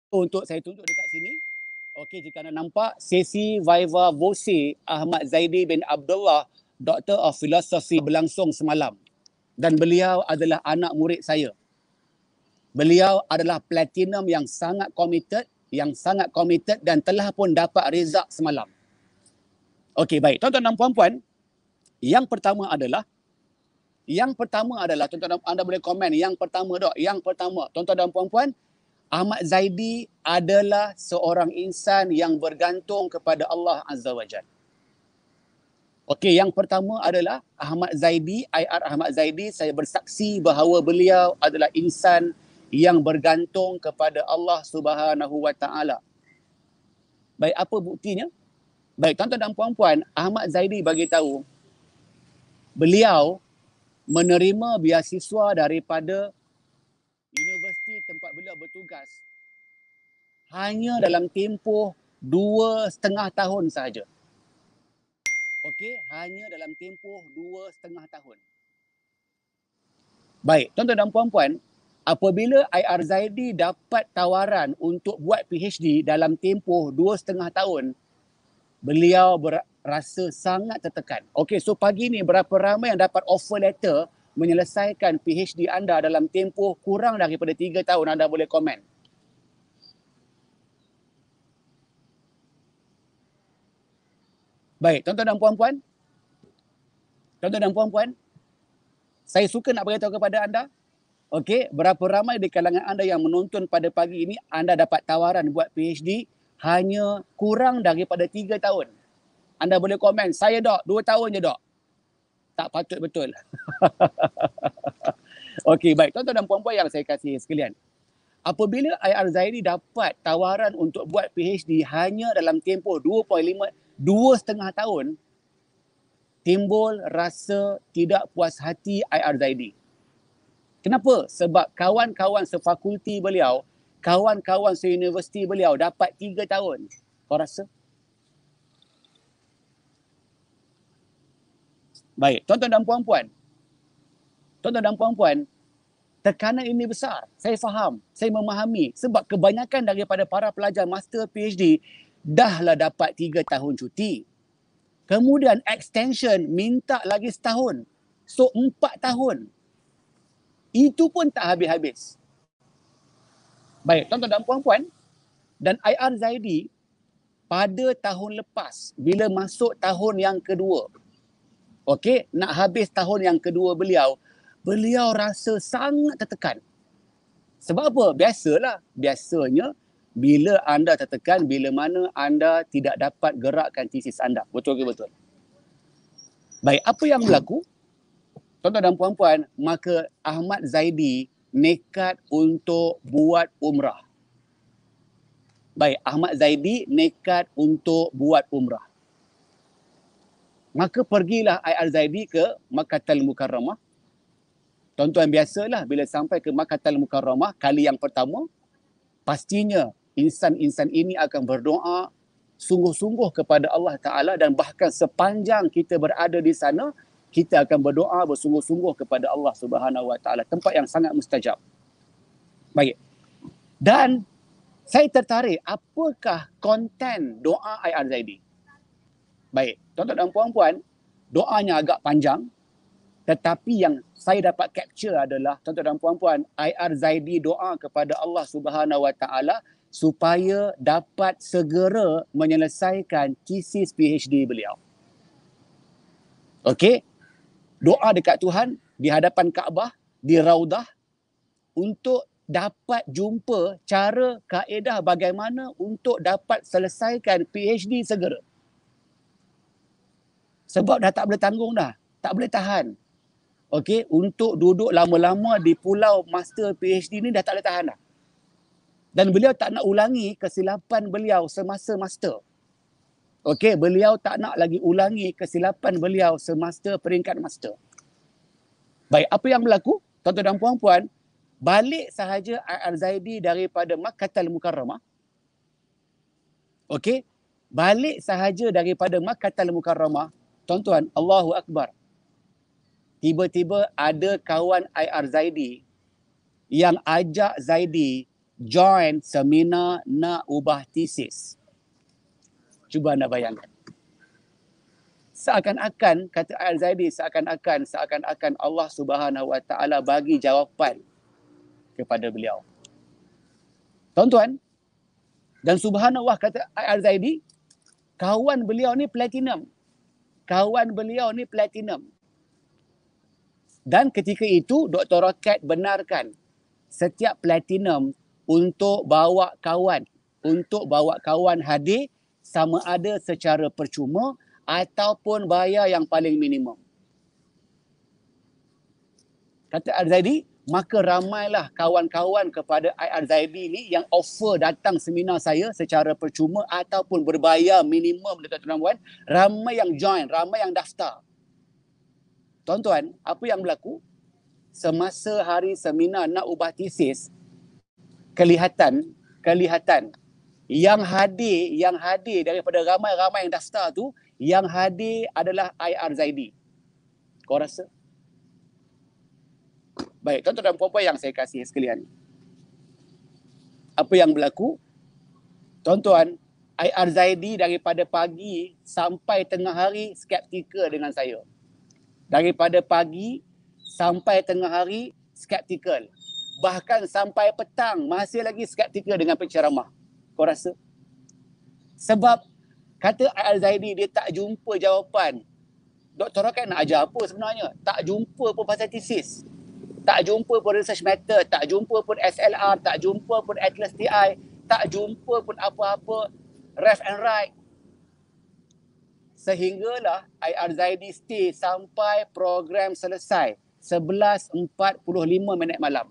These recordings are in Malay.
Untuk saya tunjuk dekat sini. Okey, jika anda nampak, sesi Viva Voce Ahmad Zaidi bin Abdullah, Doctor of Philosophy berlangsung semalam. Dan beliau adalah anak murid saya. Beliau adalah platinum yang sangat committed dan telah pun dapat result semalam. Okey, baik. Tuan-tuan dan puan-puan, yang pertama adalah tuan-tuan anda boleh komen yang pertama dok. Yang pertama, tuan-tuan dan puan-puan, Ahmad Zaidi adalah seorang insan yang bergantung kepada Allah Azza wa Jalla. Okey, yang pertama adalah Ahmad Zaidi, IR Ahmad Zaidi, saya bersaksi bahawa beliau adalah insan yang bergantung kepada Allah Subhanahu wa taala. Baik, apa buktinya? Baik, tuan-tuan dan puan-puan, Ahmad Zaidi bagi tahu beliau menerima beasiswa daripada universiti tempat beliau bertugas hanya dalam tempoh 2,5 tahun sahaja. Okey, hanya dalam tempoh 2,5 tahun. Baik, tuan-tuan dan puan-puan, apabila IR Zaidi dapat tawaran untuk buat PhD dalam tempoh 2,5 tahun, beliau berasa sangat tertekan. Okey, so pagi ni berapa ramai yang dapat offer letter menyelesaikan PhD anda dalam tempoh kurang daripada 3 tahun? Anda boleh komen. Baik, tuan-tuan dan puan-puan, saya suka nak beritahu kepada anda, okey, berapa ramai di kalangan anda yang menonton pada pagi ini, anda dapat tawaran buat PhD hanya kurang daripada 3 tahun. Anda boleh komen, saya dok, 2 tahun je dok. Tak patut betul. Okey, baik. Tuan-tuan dan puan-puan yang saya kasih sekalian. Apabila IR Zaidi dapat tawaran untuk buat PhD hanya dalam tempoh 2,5 tahun, timbul rasa tidak puas hati IR Zaidi. Kenapa? Sebab kawan-kawan sefakulti beliau, kawan-kawan seuniversiti beliau dapat 3 tahun. Kau rasa? Baik, tuan-tuan dan puan-puan, tekanan ini besar. Saya faham, saya memahami sebab kebanyakan daripada para pelajar master PhD dahlah dapat 3 tahun cuti. Kemudian extension minta lagi setahun. So 4 tahun. Itu pun tak habis-habis. Baik, tuan-tuan dan puan-puan, dan IR Zaidi pada tahun lepas bila masuk tahun yang kedua, okey, nak habis tahun yang kedua beliau rasa sangat tertekan. Sebab apa? Biasanya bila anda tertekan, bila mana anda tidak dapat gerakkan tesis anda. Betul ke betul? Baik, apa yang berlaku? Tuan-tuan dan puan-puan, maka Ahmad Zaidi nekat untuk buat umrah. Baik, Ahmad Zaidi nekat untuk buat umrah. Maka pergilah IR Zaidi ke Makkatul Mukarramah. Tuan-tuan, biasalah bila sampai ke Makkatul Mukarramah kali yang pertama, pastinya insan-insan ini akan berdoa sungguh-sungguh kepada Allah Ta'ala, dan bahkan sepanjang kita berada di sana, kita akan berdoa bersungguh-sungguh kepada Allah Subhanahu Wa Ta'ala. Tempat yang sangat mustajab. Baik. Dan saya tertarik, apakah konten doa IR Zaidi? Baik, tuan-tuan dan puan-puan, doanya agak panjang, tetapi yang saya dapat capture adalah, tuan-tuan dan puan-puan, IR Zaidi doa kepada Allah Subhanahu Wa Ta'ala supaya dapat segera menyelesaikan tesis PhD beliau. Okey, doa dekat Tuhan di hadapan Kaabah, di Raudah, untuk dapat jumpa cara kaedah bagaimana untuk dapat selesaikan PhD segera. Sebab dah tak boleh tanggung dah, tak boleh tahan. Okey, untuk duduk lama-lama di pulau master PhD ni dah tak boleh tahan dah. Dan beliau tak nak ulangi kesilapan beliau semasa master. Okey, beliau tak nak lagi ulangi kesilapan beliau semasa peringkat master. Baik, apa yang berlaku? Tuan-tuan dan puan-puan, balik sahaja IR Zaidi daripada Makkatul Mukarramah. Okey, balik sahaja daripada Makkatul Mukarramah, tuan-tuan, Allahu Akbar. Tiba-tiba ada kawan IR Zaidi yang ajak Zaidi join seminar nak ubah tesis. Cuba anda bayangkan. Seakan-akan, kata Al-Zaidi, seakan-akan Allah Subhanahu Wa Taala bagi jawapan kepada beliau. Tuan-tuan, dan subhanallah, kata Al-Zaidi, kawan beliau ni platinum. Dan ketika itu, Dr. Rocket benarkan setiap platinum untuk bawa kawan hadir sama ada secara percuma ataupun bayar yang paling minimum. Kata Al-Zaidi, maka ramailah kawan-kawan kepada Al-Zaidi ni yang offer datang seminar saya secara percuma ataupun berbayar minimum, tuan-tuan, ramai yang join, ramai yang daftar. Tuan-tuan, apa yang berlaku? Semasa hari seminar nak ubah tesis, kelihatan yang hadir daripada ramai-ramai yang daftar tu, yang hadir adalah Al-Zaidi. Kau rasa? Baik, tuan-tuan dan puan-puan yang saya kasih sekalian. Apa yang berlaku? Tuan-tuan, Al-Zaidi daripada pagi sampai tengah hari skeptikal dengan saya. Daripada pagi sampai tengah hari skeptikal. Bahkan sampai petang masih lagi skeptikal dengan penceramah. Kau rasa? Sebab kata Al-Zaidi dia tak jumpa jawapan. Dr. Rocket nak ajar apa sebenarnya? Tak jumpa pun pasal tesis. Tak jumpa pun research method, tak jumpa pun SLR, tak jumpa pun Atlas TI, tak jumpa pun apa-apa ref and write. Sehinggalah Al-Zaidi stay sampai program selesai 11.45 malam.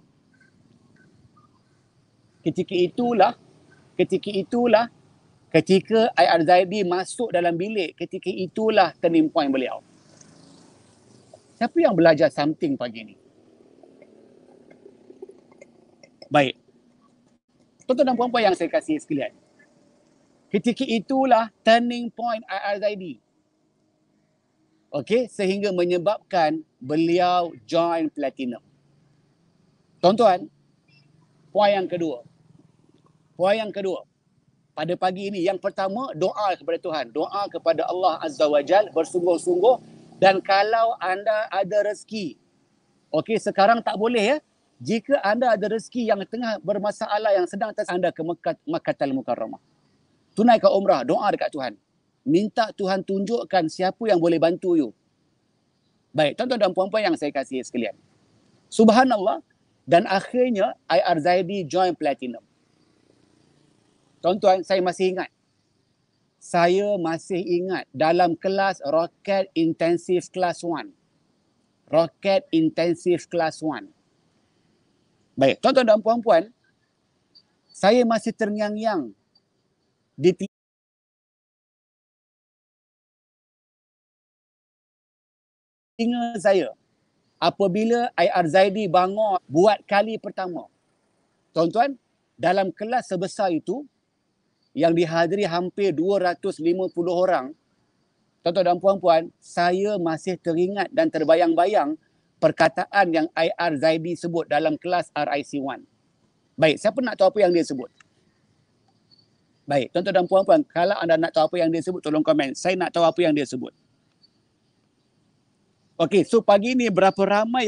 Ketika Al-Zaidi masuk dalam bilik, ketika itulah turning point beliau. Siapa yang belajar something pagi ni? Baik. Tuan-tuan dan puan-puan yang saya kasih sekalian. Ketika itulah turning point Al-Zaidi. Okey, sehingga menyebabkan beliau join platinum. Tuan-tuan, poin yang kedua. Pada pagi ini, yang pertama, doa kepada Tuhan. Doa kepada Allah Azza wa Jal bersungguh-sungguh. Dan kalau anda ada rezeki, okey, sekarang tak boleh ya. Jika anda ada rezeki yang tengah bermasalah, yang sedang anda ke Makkahul Mukarramah, tunaikan umrah, doa dekat Tuhan. Minta Tuhan tunjukkan siapa yang boleh bantu you. Baik, tuan-tuan dan puan-puan yang saya kasih sekalian. Subhanallah, dan akhirnya Al-Zaidi join platinum. Tuan-tuan, saya masih ingat dalam kelas Rocket Intensive Class 1. Baik, tuan-tuan dan puan-puan, saya masih terngiang-ngiang di telinga saya apabila Al-Zaidi bangun buat kali pertama. Tuan-tuan, dalam kelas sebesar itu yang dihadiri hampir 250 orang, tuan-tuan dan puan-puan, saya masih teringat dan terbayang-bayang perkataan yang Al-Zaidi sebut dalam kelas RIC1. Baik, siapa nak tahu apa yang dia sebut? Baik, tuan-tuan dan puan-puan, kalau anda nak tahu apa yang dia sebut, tolong komen. Saya nak tahu apa yang dia sebut. Okey, so pagi ni berapa ramai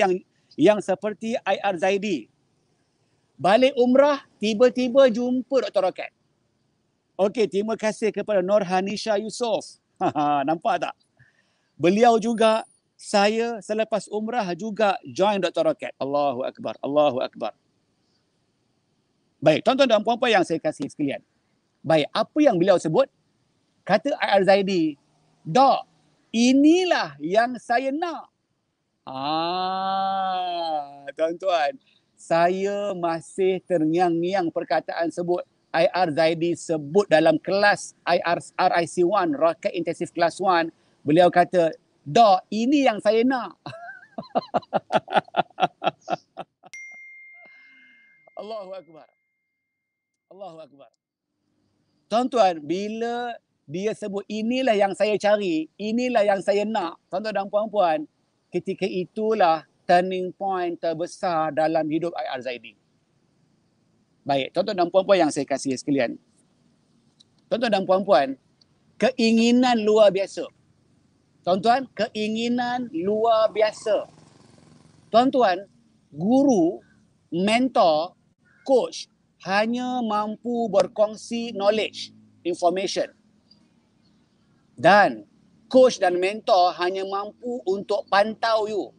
yang seperti Al-Zaidi? Balik umrah, tiba-tiba jumpa Dr. Rocket. Okey, terima kasih kepada Nurhanisha Yusof. Nampak tak? Beliau juga, saya selepas umrah juga join Dr. Rocket. Allahu Akbar, Allahu Akbar. Baik, tuan-tuan dan puan-puan yang saya kasih sekalian. Baik, apa yang beliau sebut? Kata Al-Zaidi, Dok, inilah yang saya nak. Tuan-tuan, saya masih terngiang-ngiang perkataan sebut Al-Zaidi sebut dalam kelas RIC1, Rocket Intensive Class 1. Beliau kata, Dok, ini yang saya nak. Allahu Akbar. Allahu Akbar. Tuan-tuan, bila dia sebut inilah yang saya cari, inilah yang saya nak, tuan-tuan dan puan-puan, ketika itulah turning point terbesar dalam hidup Al-Zaidi. Baik, tuan-tuan dan puan-puan yang saya kasihi sekalian. Tuan-tuan dan puan-puan, keinginan luar biasa. Tuan-tuan, keinginan luar biasa. Tuan-tuan, guru, mentor, coach hanya mampu berkongsi knowledge, information. Dan coach dan mentor hanya mampu untuk pantau you.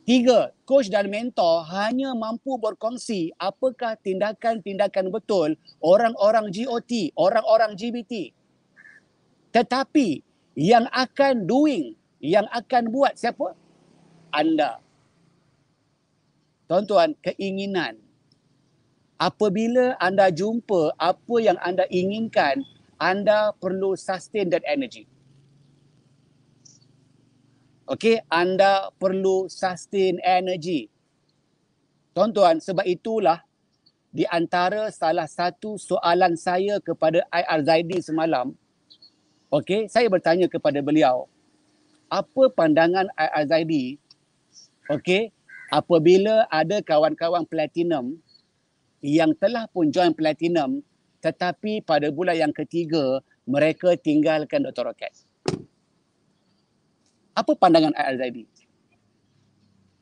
3, coach dan mentor hanya mampu berkongsi apakah tindakan-tindakan betul orang-orang GOT, orang-orang GBT. Tetapi yang akan doing, yang akan buat siapa? Anda. Tuan-tuan, keinginan. Apabila anda jumpa apa yang anda inginkan, anda perlu sustain that energy. Okey, anda perlu sustain energy. Tuan-tuan, sebab itulah di antara salah satu soalan saya kepada IR Zaidi semalam, okey, saya bertanya kepada beliau, apa pandangan IR Zaidi, okey, apabila ada kawan-kawan platinum yang telah pun join platinum tetapi pada bulan yang ketiga mereka tinggalkan Dr. Rocket. Apa pandangan IR Zaidi?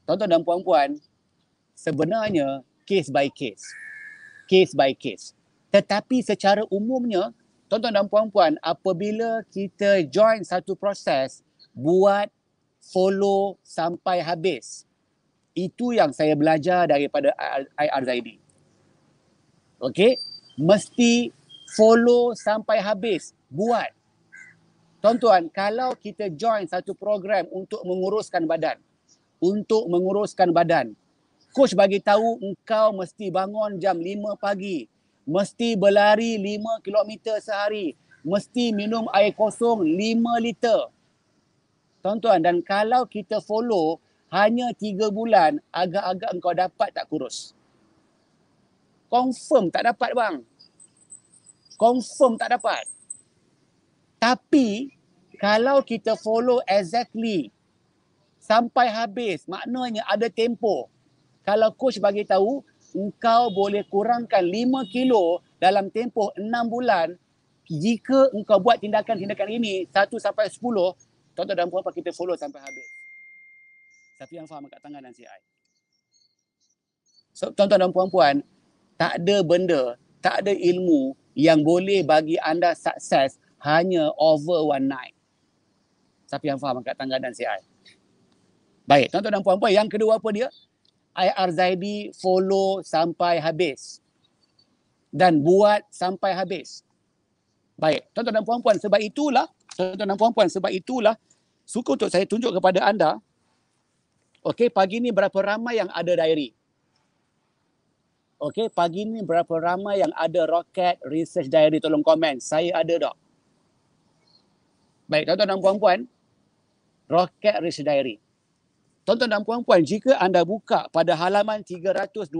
Tuan-tuan dan puan-puan, sebenarnya case by case. Case by case. Tetapi secara umumnya, tuan-tuan dan puan-puan, apabila kita join satu proses, buat follow sampai habis. Itu yang saya belajar daripada IR Zaidi. Okey, mesti follow sampai habis, buat. Tuan-tuan, kalau kita join satu program untuk menguruskan badan, coach bagi tahu engkau mesti bangun jam 5 pagi, mesti berlari 5 km sehari, mesti minum air kosong 5 liter. Tuan-tuan, dan kalau kita follow hanya 3 bulan, agak-agak engkau dapat tak kurus? Confirm tak dapat bang. Confirm tak dapat. Tapi kalau kita follow exactly sampai habis, maknanya ada tempoh. Kalau coach bagi tahu engkau boleh kurangkan 5 kilo dalam tempoh 6 bulan jika engkau buat tindakan-tindakan ini 1 sampai 10, tuan-tuan dan puan-puan, kita follow sampai habis. Siapa yang faham kat tangan dan CI? So, tuan-tuan dan puan-puan, tak ada benda, tak ada ilmu yang boleh bagi anda sukses hanya over one night. Siapa yang faham kat tangga dan CI? Baik, tuan-tuan dan puan-puan, yang kedua apa dia? IR Zaidi follow sampai habis. Dan buat sampai habis. Baik, tuan-tuan dan puan-puan, sebab itulah, suka untuk saya tunjuk kepada anda, okey, pagi ni berapa ramai yang ada diary? Okey, pagi ni berapa ramai yang ada Rocket Research Diary? Tolong komen. Saya ada tak? Baik, tuan-tuan dan puan-puan, Rocket Research Diary. Tuan-tuan dan puan-puan, jika anda buka pada halaman 327.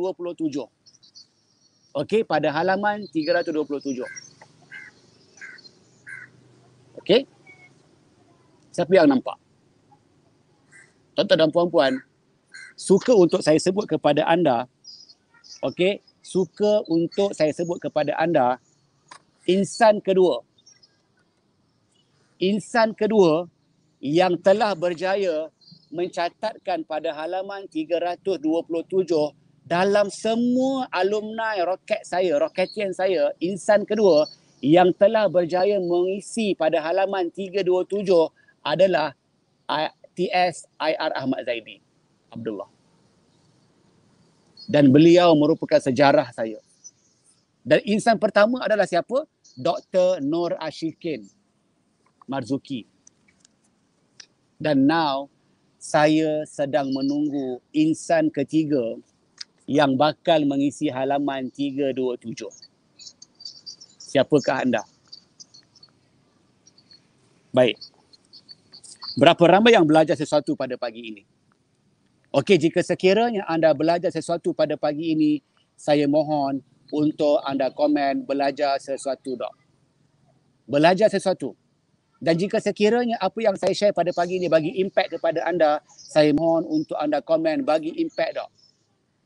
Okey, pada halaman 327. Okey? Siapa yang nampak? Tuan-tuan dan puan-puan, suka untuk saya sebut kepada anda, okey, suka untuk saya sebut kepada anda, insan kedua yang telah berjaya mencatatkan pada halaman 327 dalam semua alumni Rocketian saya, insan kedua yang telah berjaya mengisi pada halaman 327 adalah TS IR Ahmad Zaidi Abdullah. Dan beliau merupakan sejarah saya. Dan insan pertama adalah siapa? Dr. Nur Ashikin Marzuki. Dan now saya sedang menunggu insan ketiga yang bakal mengisi halaman 327. Siapakah anda? Baik. Berapa ramai yang belajar sesuatu pada pagi ini? Okey, jika sekiranya anda belajar sesuatu pada pagi ini, saya mohon untuk anda komen belajar sesuatu tak? Belajar sesuatu. Dan jika sekiranya apa yang saya share pada pagi ini bagi impact kepada anda, saya mohon untuk anda komen bagi impact tak?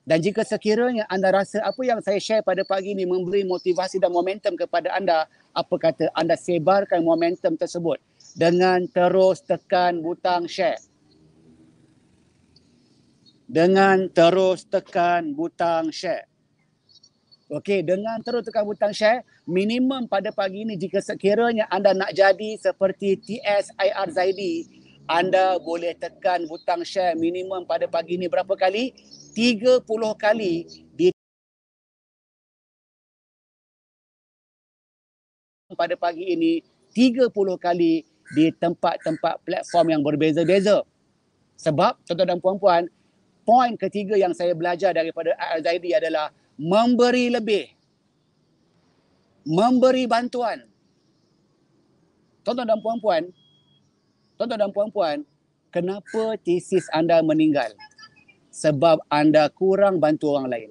Dan jika sekiranya anda rasa apa yang saya share pada pagi ini memberi motivasi dan momentum kepada anda, apa kata anda sebarkan momentum tersebut dengan terus tekan butang share. Dengan terus tekan butang share. Okey, dengan terus tekan butang share, minimum pada pagi ini jika sekiranya anda nak jadi seperti TSIR Zaidi, anda boleh tekan butang share minimum pada pagi ini berapa kali? 30 kali di pada pagi ini, 30 kali di tempat-tempat platform yang berbeza-beza. Sebab tuan-tuan dan puan-puan, poin ketiga yang saya belajar daripada Al-Zaidi adalah memberi lebih. Memberi bantuan. Tuan-tuan dan puan-puan, kenapa tesis anda meninggal? Sebab anda kurang bantu orang lain.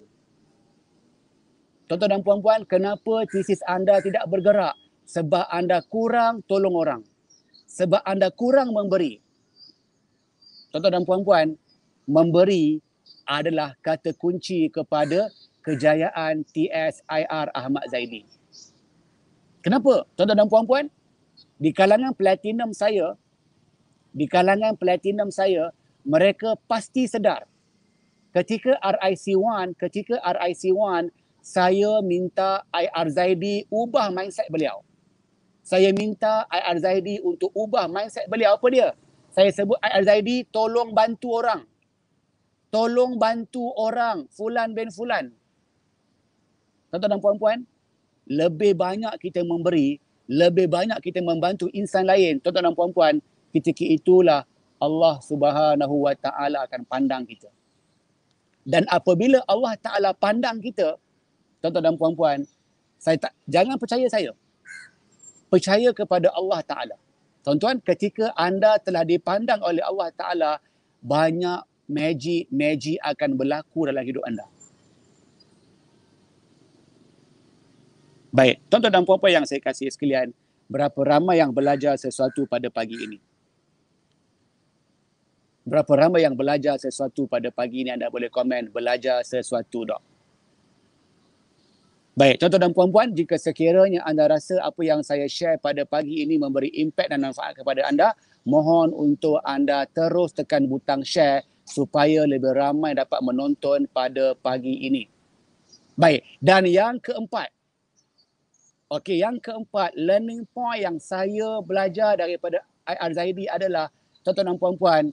Tuan-tuan dan puan-puan, kenapa tesis anda tidak bergerak? Sebab anda kurang tolong orang. Sebab anda kurang memberi. Tuan-tuan dan puan-puan, memberi adalah kata kunci kepada kejayaan TSIR Ahmad Zaidi. Kenapa? Tuan-tuan dan puan-puan, di kalangan platinum saya, mereka pasti sedar ketika RIC1, saya minta IR Zaidi ubah mindset beliau. Saya minta IR Zaidi untuk ubah mindset beliau. Apa dia? Saya sebut IR Zaidi tolong bantu orang. Tolong bantu orang, fulan bin fulan. Tuan-tuan dan puan-puan, lebih banyak kita memberi, lebih banyak kita membantu insan lain. Tuan-tuan dan puan-puan, ketika itulah Allah Subhanahu Wa Taala akan pandang kita. Dan apabila Allah Taala pandang kita, tuan-tuan dan puan-puan, jangan percaya saya. Percaya kepada Allah Taala. Tuan-tuan, ketika anda telah dipandang oleh Allah Taala, banyak magic akan berlaku dalam hidup anda. Baik, tuan-tuan dan puan-puan yang saya kasih sekalian, berapa ramai yang belajar sesuatu pada pagi ini? Berapa ramai yang belajar sesuatu pada pagi ini? Anda boleh komen, belajar sesuatu tak? Baik, tuan-tuan dan puan-puan, jika sekiranya anda rasa apa yang saya share pada pagi ini memberi impact dan manfaat kepada anda, mohon untuk anda terus tekan butang share supaya lebih ramai dapat menonton pada pagi ini. Baik, dan yang keempat, learning point yang saya belajar daripada IR Zaidi adalah, tuan-tuan dan puan-puan,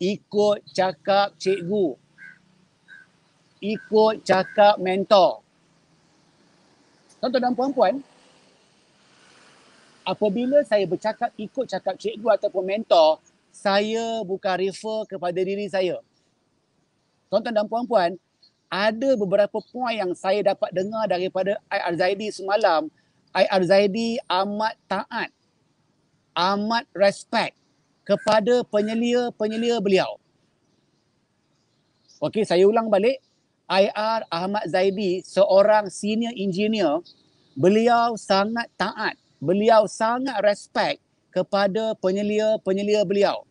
ikut cakap cikgu, ikut cakap mentor. Tuan-tuan dan puan-puan, apabila saya bercakap ikut cakap cikgu ataupun mentor, saya bukan refer kepada diri saya. Tuan-tuan dan puan-puan, ada beberapa poin yang saya dapat dengar daripada IR Zaidi semalam. IR Zaidi amat taat, amat respect kepada penyelia-penyelia beliau. Okey, saya ulang balik. IR Ahmad Zaidi, seorang senior engineer, beliau sangat taat, beliau sangat respect kepada penyelia-penyelia beliau.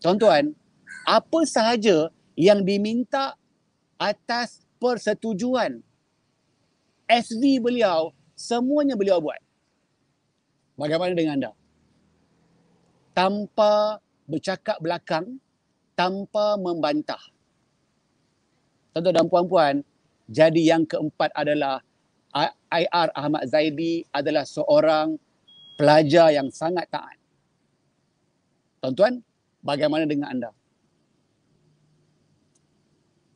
Tuan-tuan, apa sahaja yang diminta atas persetujuan SV beliau, semuanya beliau buat. Bagaimana dengan anda? Tanpa bercakap belakang, tanpa membantah. Tuan-tuan dan puan-puan, jadi yang keempat adalah IR Ahmad Zaidi adalah seorang pelajar yang sangat taat. Tuan-tuan, bagaimana dengan anda?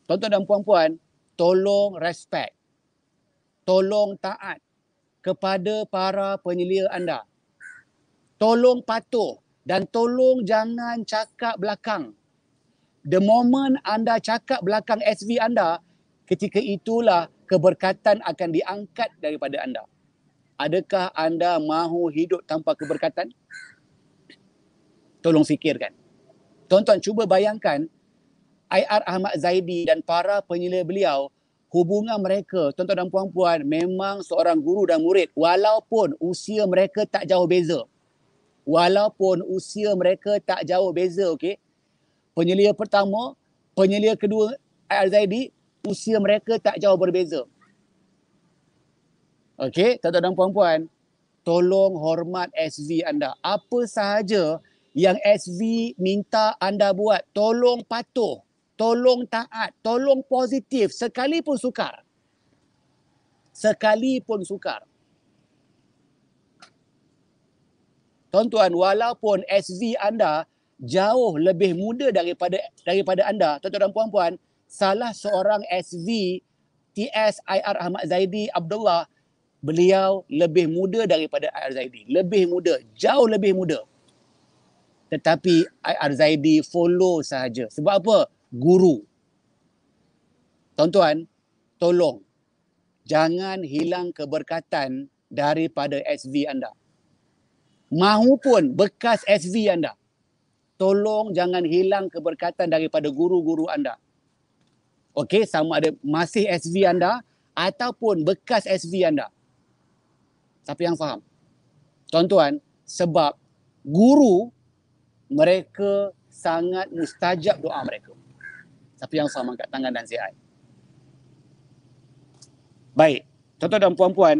Tuan-tuan dan puan-puan, tolong respect, tolong taat kepada para penyelia anda. Tolong patuh dan tolong jangan cakap belakang. The moment anda cakap belakang SV anda, ketika itulah keberkatan akan diangkat daripada anda. Adakah anda mahu hidup tanpa keberkatan? Tolong fikirkan. Tuan-tuan, cuba bayangkan IR Ahmad Zaidi dan para penyelia beliau, hubungan mereka, tuan-tuan dan puan-puan, memang seorang guru dan murid, walaupun usia mereka tak jauh beza. Walaupun usia mereka tak jauh beza, okey. Penyelia pertama, penyelia kedua IR Zaidi, usia mereka tak jauh berbeza. Okey, tuan-tuan dan puan-puan, tolong hormat SV anda. Apa sahaja yang SV minta anda buat, tolong patuh, tolong taat, tolong positif, sekalipun sukar. Sekalipun sukar. Tuan-tuan, walaupun SV anda jauh lebih muda daripada anda, tuan-tuan dan puan-puan, salah seorang SV TS IR Ahmad Zaidi Abdullah, beliau lebih muda daripada IR Zaidi. Lebih muda, jauh lebih muda. Tetapi IR Zaidi follow sahaja. Sebab apa? Guru. Tuan-tuan, tolong jangan hilang keberkatan daripada SV anda. Mahupun bekas SV anda, tolong jangan hilang keberkatan daripada guru-guru anda. Okey, sama ada masih SV anda ataupun bekas SV anda. Siapa yang faham? Tuan-tuan, sebab guru mereka sangat mustajab doa mereka. Siapa yang faham, angkat tangan dan say I. Baik, tuan-tuan dan puan-puan,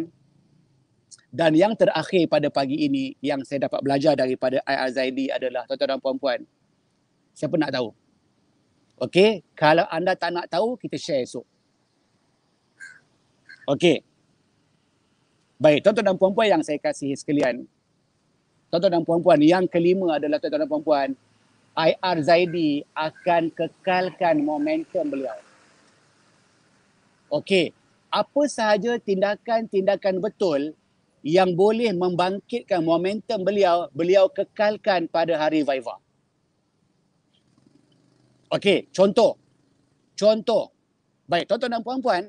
dan yang terakhir pada pagi ini yang saya dapat belajar daripada IR Zaidi adalah, tuan-tuan dan puan-puan, siapa nak tahu? Okey, kalau anda tak nak tahu, kita share esok. Okey. Baik, tuan-tuan dan puan-puan yang saya kasihi sekalian, tuan-tuan dan puan-puan, yang kelima adalah, tuan-tuan dan puan-puan, IR Zaidi akan kekalkan momentum beliau. Okey, apa sahaja tindakan-tindakan betul yang boleh membangkitkan momentum beliau, beliau kekalkan pada hari Viva. Okey, contoh. Baik, tuan-tuan dan puan-puan,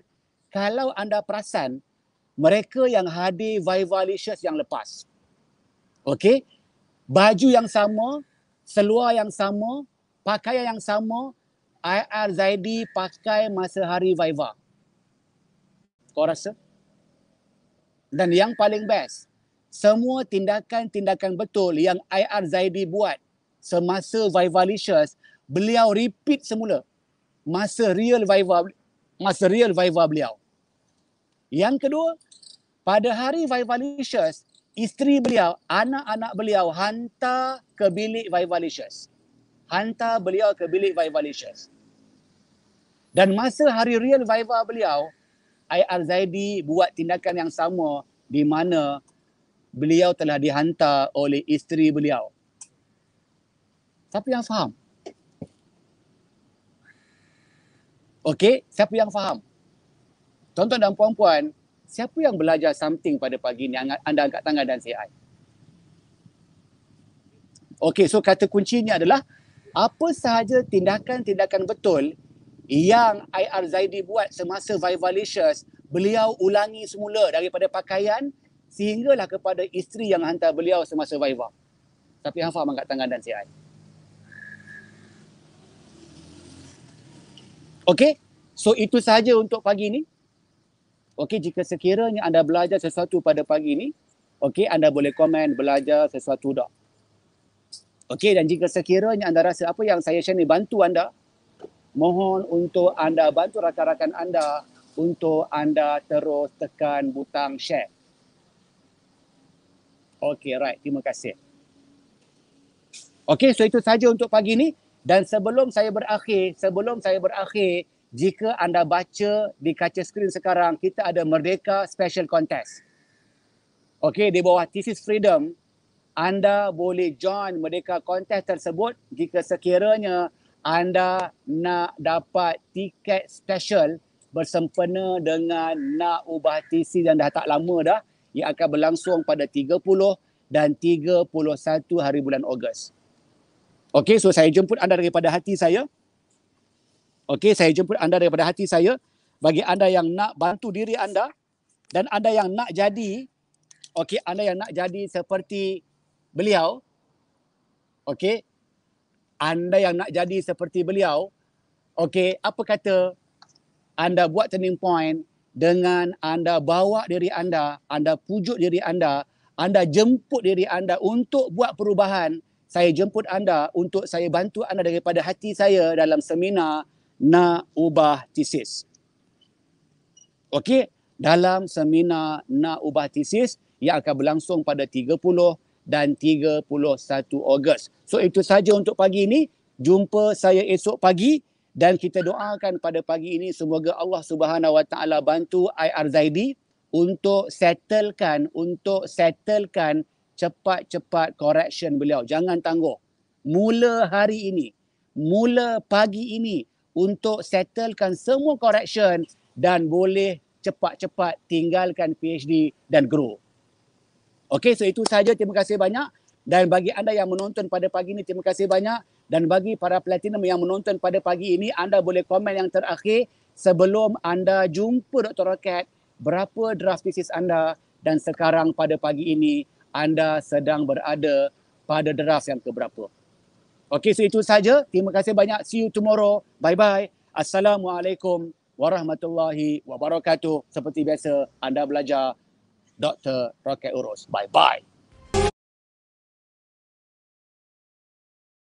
kalau anda perasan, mereka yang hadir Vivalicious yang lepas, okey, baju yang sama, seluar yang sama, pakaian yang sama, IR Zaidi pakai masa hari Viva. Kau rasa? Dan yang paling best, semua tindakan-tindakan betul yang IR Zaidi buat semasa Vivalicious, beliau repeat semula masa real Viva beliau. Yang kedua, pada hari Vivalicious, isteri beliau, anak-anak beliau hantar ke bilik Vivalicious. Dan masa hari real Viva beliau, IR Zaidi buat tindakan yang sama di mana beliau telah dihantar oleh isteri beliau. Siapa yang faham? Okey, siapa yang faham? Tuan-tuan dan puan-puan, siapa yang belajar something pada pagi ini? Anda angkat tangan dan say I. Okey, so kata kuncinya adalah apa sahaja tindakan-tindakan betul yang IR Zaidi buat semasa Vivalicious, beliau ulangi semula daripada pakaian sehinggalah kepada isteri yang hantar beliau semasa Viva. Siapa yang faham, angkat tangan dan say I. Okey, so itu sahaja untuk pagi ini. Okey, jika sekiranya anda belajar sesuatu pada pagi ini, okey, anda boleh komen belajar sesuatu dah. Okey, dan jika sekiranya anda rasa apa yang saya share ni bantu anda, mohon untuk anda bantu rakan-rakan anda untuk anda terus tekan butang share. Okey, right. Terima kasih. Okey, so itu saja untuk pagi ini. Dan sebelum saya berakhir, jika anda baca di kaca skrin sekarang, kita ada Merdeka Special Contest. Okey, di bawah This is Freedom, anda boleh join Merdeka Contest tersebut jika sekiranya anda nak dapat tiket special bersempena dengan nak ubah TC yang dah tak lama dah, yang akan berlangsung pada 30 dan 31 hari bulan Ogos. Okey, so saya jemput anda daripada hati saya. Okey, saya jemput anda daripada hati saya. Bagi anda yang nak bantu diri anda dan anda yang nak jadi, okey, anda yang nak jadi seperti beliau, okey, anda yang nak jadi seperti beliau, okey, apa kata anda buat turning point dengan anda bawa diri anda pujuk diri anda jemput diri anda untuk buat perubahan. Saya jemput anda untuk saya bantu anda daripada hati saya dalam seminar nak ubah tesis. Okey, dalam seminar nak ubah tesis yang akan berlangsung pada 30 dan 31 Ogos. So itu saja untuk pagi ini. Jumpa saya esok pagi dan kita doakan pada pagi ini semoga Allah Subhanahu Wa Taala bantu IR Zaidi untuk settlekan cepat-cepat correction beliau. Jangan tangguh. Mula hari ini, mula pagi ini untuk settlekan semua correction dan boleh cepat-cepat tinggalkan PhD dan grow. Okey, so itu saja. Terima kasih banyak. Dan bagi anda yang menonton pada pagi ini, terima kasih banyak. Dan bagi para platinum yang menonton pada pagi ini, anda boleh komen yang terakhir sebelum anda jumpa Dr. Rocket, berapa draft thesis anda dan sekarang pada pagi ini anda sedang berada pada draft yang keberapa. Okey, so itu saja. Terima kasih banyak. See you tomorrow. Bye-bye. Assalamualaikum warahmatullahi wabarakatuh. Seperti biasa, anda belajar Dr. Rocket Urus. Bye-bye.